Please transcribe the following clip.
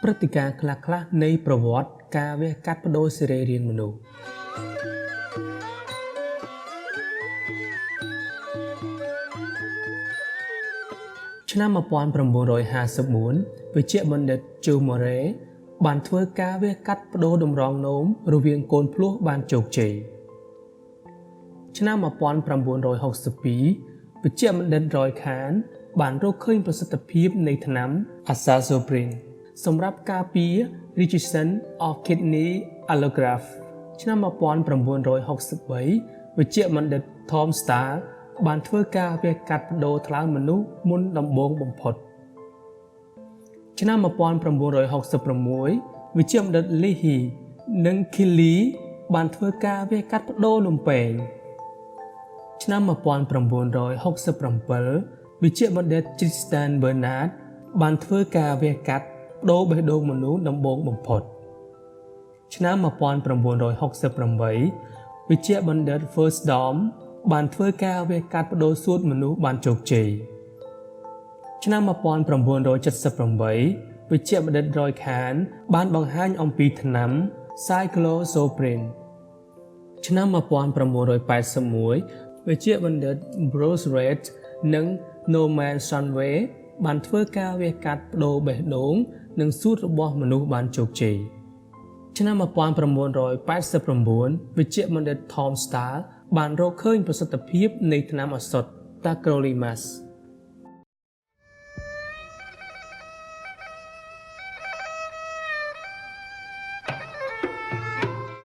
ព្រឹត្តិការណ៍ខ្លះៗនៃប្រវត្តិការវះកាត់បដូរសរីរាង្គមនុស្សឆ្នាំ1954 វេជ្ជបណ្ឌិត Joe Murray បានធ្វើការវះកាត់បដូរតម្រងនោមរវាងកូនភ្លោះបានជោគជ័យឆ្នាំ1962 វេជ្ជបណ្ឌិត Roy Khan បានរកឃើញប្រសិទ្ធភាពនៃថ្នាំ Azathioprine សម្រាប់ការពារ rejection of kidney allograft ឆ្នាំ1963 វេជ្ជបណ្ឌិត Tom Starr បានធ្វើការវះកាត់បដូរថ្លើមមនុស្សមុនដំបូងបំផុតឆ្នាំ1966 វេជ្ជបណ្ឌិត Leahy និង Kiley បានធ្វើការវះកាត់បដូរលំពែងឆ្នាំ1967 វេជ្ជបណ្ឌិត Tristan Bernard បានធ្វើការវះកាត់បដូរបេះដូងមនុស្សដំបូងបំផុតឆ្នាំ1968 វេជ្ជបណ្ឌិត Forsdom បានធ្វើការវះកាត់បដូរសួតមនុស្សបានជោគជ័យឆ្នាំ1978 វេជ្ជបណ្ឌិត Roy Khan បានបង្ហាញអំពីថ្នាំ Cyclosporine ឆ្នាំ1981 វេជ្ជបណ្ឌិត Bruce Reid និង Norman Shanway បានធ្វើការវះកាត់បដូរបេះដូងនិងសួតរបស់មនុស្សបានជោគជ័យឆ្នាំ1989 វេជ្ជបណ្ឌិត Tom Starr បានរកឃើញប្រសិទ្ធភាពនៃថ្នាំឱសថ Tacrolimus